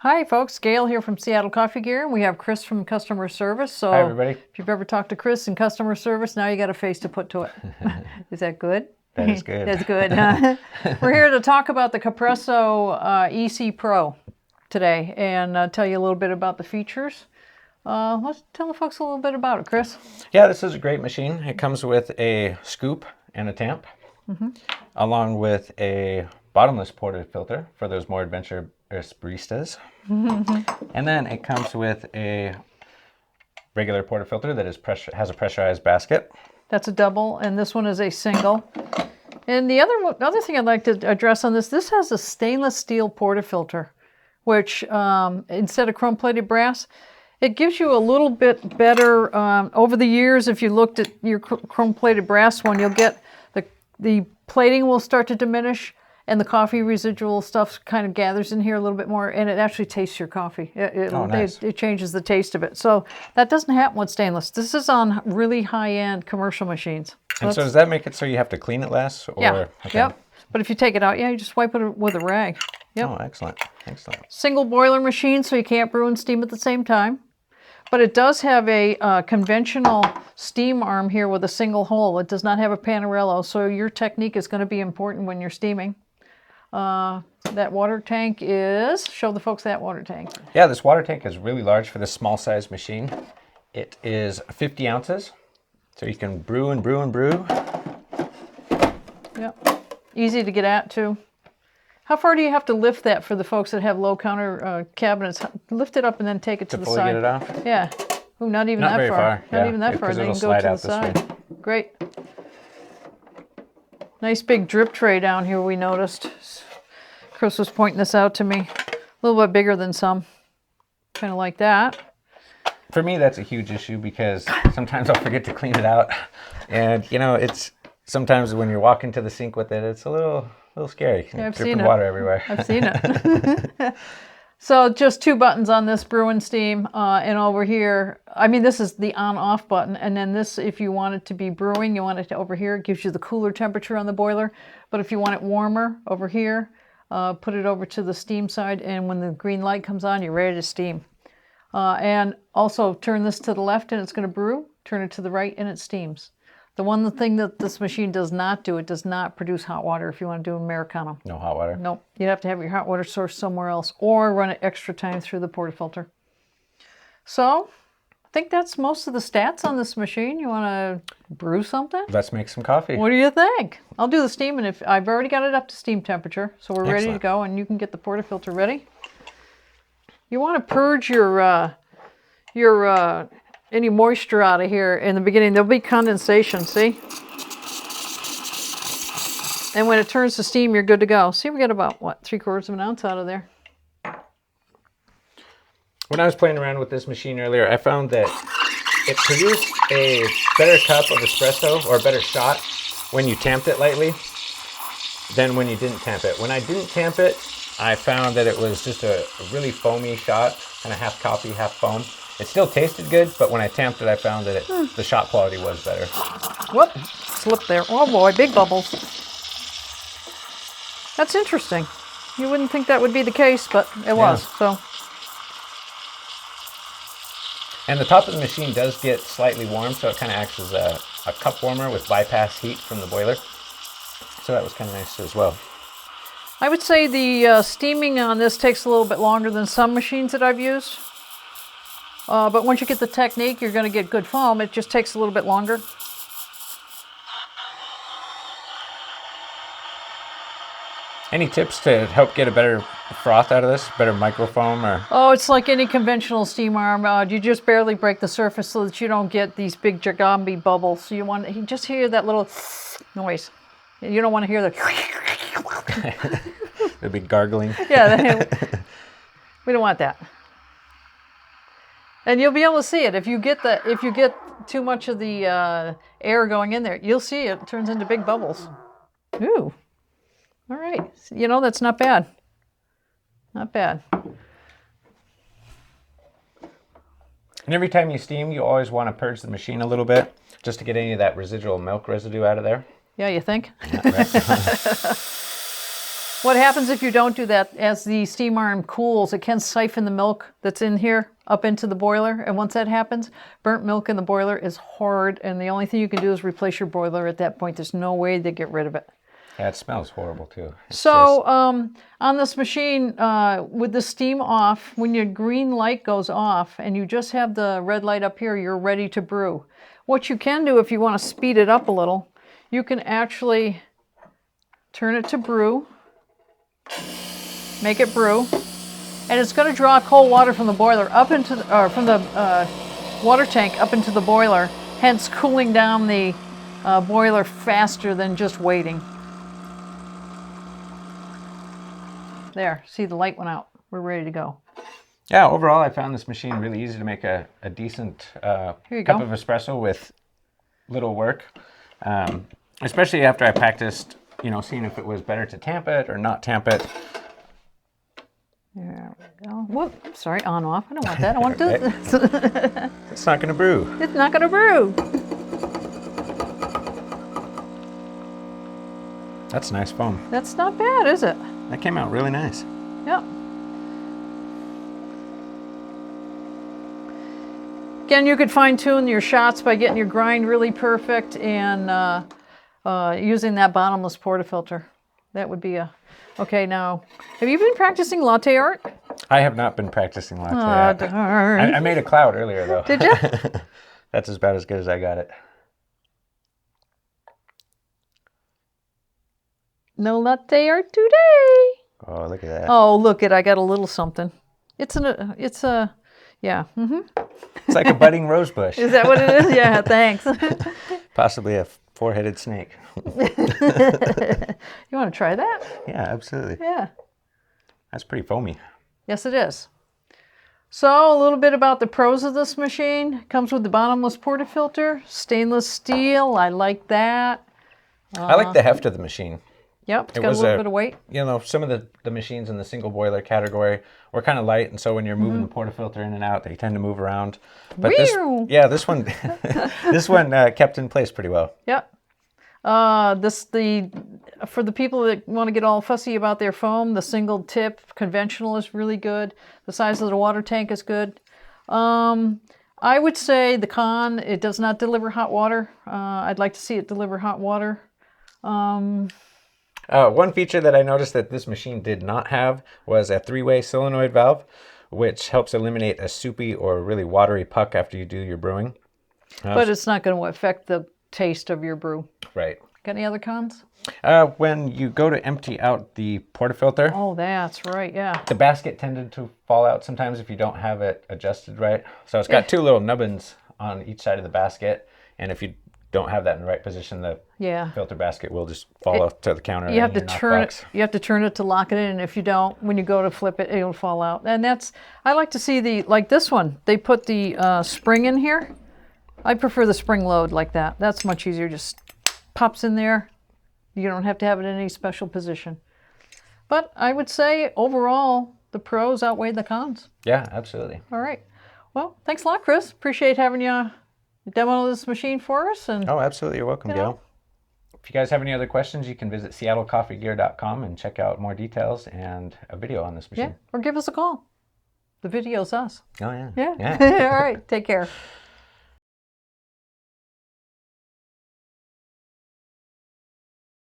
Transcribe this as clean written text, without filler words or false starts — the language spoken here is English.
Hi folks, Gail here from Seattle Coffee Gear, and we have Chris from customer service. So hi everybody. If you've ever talked to Chris in customer service, now you got a face to put to it. Is that good? That is good. That's good. We're here to talk about the Capresso EC Pro today and tell you a little bit about the features. Let's tell the folks a little bit about it, Chris. Yeah, this is a great machine. It comes with a scoop and a tamp, along with a bottomless ported filter for those more adventurous baristas. And then it comes with a regular portafilter that has a pressurized basket. That's a double, and this one is a single. And the other thing I'd like to address on this has a stainless steel portafilter, which instead of chrome-plated brass, it gives you a little bit better, over the years, if you looked at your chrome-plated brass one, you'll get the plating will start to diminish, and the coffee residual stuff kind of gathers in here a little bit more, and it actually tastes your coffee. Nice. It changes the taste of it. So that doesn't happen with stainless. This is on really high-end commercial machines. So does that make it so you have to clean it less? Or, yeah. Okay. Yep. But if you take it out, you just wipe it with a rag. Yep. Oh, excellent. Excellent. Single boiler machine, so you can't brew and steam at the same time. But it does have a conventional steam arm here with a single hole. It does not have a panarello, so your technique is going to be important when you're steaming. That water tank is, show the folks that water tank. Yeah, this water tank is really large for this small size machine. It is 50 ounces, so you can brew and brew and brew. Yep, easy to get at too. How far do you have to lift that for the folks that have low counter cabinets? Lift it up and then take it to the fully side. Get it off? Yeah. Ooh, not even that very far. Not even that far. Then you can go to the side. Way. Great. Nice big drip tray down here we noticed. Chris was pointing this out to me. A little bit bigger than some. Kind of like that. For me, that's a huge issue because sometimes I'll forget to clean it out. And, you know, it's sometimes when you're walking to the sink with it, it's a little scary. Yeah, I've dripping seen it. Water everywhere. I've seen it. So just two buttons on this, brew and steam, and over here, I mean, this is the on-off button, and then this, if you want it to be brewing, you want it to over here, it gives you the cooler temperature on the boiler, but if you want it warmer, over here, put it over to the steam side, and when the green light comes on, you're ready to steam. And also turn this to the left and it's going to brew, turn it to the right and it steams. The thing that this machine does not do, it does not produce hot water if you want to do Americano. No hot water? Nope. You'd have to have your hot water source somewhere else or run it extra time through the portafilter. So, I think that's most of the stats on this machine. You want to brew something? Let's make some coffee. What do you think? I'll do the steam, and if I've already got it up to steam temperature, so we're ready to go, and you can get the portafilter ready. You want to purge your any moisture out of here in the beginning. There'll be condensation, see? And when it turns to steam, you're good to go. See, we got about, what, 3/4 of an ounce out of there. When I was playing around with this machine earlier, I found that it produced a better cup of espresso or a better shot when you tamped it lightly than when you didn't tamp it. When I didn't tamp it, I found that it was just a really foamy shot, kind of half coffee, half foam. It still tasted good, but when I tamped it, I found that the shot quality was better. Whoop, slipped there. Oh boy, big bubbles. That's interesting. You wouldn't think that would be the case, but it was. So. And the top of the machine does get slightly warm, so it kind of acts as a cup warmer with bypass heat from the boiler. So that was kind of nice as well. I would say the steaming on this takes a little bit longer than some machines that I've used. But once you get the technique, you're going to get good foam. It just takes a little bit longer. Any tips to help get a better froth out of this? Better microfoam or? Oh, it's like any conventional steam arm. You just barely break the surface so that you don't get these big Jagambi bubbles. So you just hear that little noise. You don't want to hear the the big gargling. Yeah, we don't want that. And you'll be able to see it if you get too much of the air going in there. You'll see it turns into big bubbles. Ooh, all right. You know, that's not bad. Not bad. And every time you steam, you always want to purge the machine a little bit just to get any of that residual milk residue out of there. Yeah, you think? Yeah, right. What happens if you don't do that? As the steam arm cools, it can siphon the milk that's in here up into the boiler. And once that happens, burnt milk in the boiler is hard. And the only thing you can do is replace your boiler at that point. There's no way to get rid of it. Yeah, it smells horrible too. So on this machine, with the steam off, when your green light goes off and you just have the red light up here, you're ready to brew. What you can do if you want to speed it up a little, you can actually turn it to brew. Make it brew, and it's going to draw cold water from the boiler up into the, or from the water tank up into the boiler, hence cooling down the boiler faster than just waiting. There, see the light went out. We're ready to go. Yeah, overall I found this machine really easy to make a decent cup of espresso with little work, especially after I practiced, you know, seeing if it was better to tamp it or not tamp it. There we go. Whoop, sorry, on off. I don't want that. I want to. It's not going to brew. It's not going to brew. That's nice foam. That's not bad, is it? That came out really nice. Yep. Again, you could fine-tune your shots by getting your grind really perfect and using that bottomless portafilter. That would be a... Okay, now, have you been practicing latte art? I have not been practicing latte art. Darn. I made a cloud earlier, though. Did you? That's about as good as I got it. No latte art today. Oh, look at that. Oh, look it! I got a little something. It's a, yeah. It's like a budding rose bush. Is that what it is? Yeah, thanks. Possibly a four-headed snake. You want to try that? Yeah, absolutely. Yeah. That's pretty foamy. Yes, it is. So a little bit about the pros of this machine. Comes with the bottomless portafilter, stainless steel. I like that. I like the heft of the machine. Yep, it's got a little bit of weight. You know, some of the machines in the single boiler category were kind of light, and so when you're moving the portafilter in and out, they tend to move around. But this one, this one kept in place pretty well. Yep. For the people that want to get all fussy about their foam, the single tip conventional is really good. The size of the water tank is good. I would say the con, it does not deliver hot water. I'd like to see it deliver hot water. One feature that I noticed that this machine did not have was a three-way solenoid valve, which helps eliminate a soupy or really watery puck after you do your brewing. But it's not going to affect the taste of your brew. Right. Got any other cons? When you go to empty out the portafilter. Oh, that's right, yeah. The basket tended to fall out sometimes if you don't have it adjusted right. So it's got two little nubbins on each side of the basket, and if you don't have that in the right position, the filter basket will just fall off to the counter. You have to turn it. You have to turn it to lock it in, and if you don't, when you go to flip it, it'll fall out. And I like to see like this one. They put the spring in here. I prefer the spring load like that. That's much easier. Just pops in there. You don't have to have it in any special position. But I would say overall, the pros outweigh the cons. Yeah, absolutely. All right. Well, thanks a lot, Chris. Appreciate having you demo this machine for us. And oh, absolutely. You're welcome, Gail. If you guys have any other questions, you can visit seattlecoffeegear.com and check out more details and a video on this machine. Yeah, or give us a call. The video's us. Oh, yeah. Yeah. All right. Take care.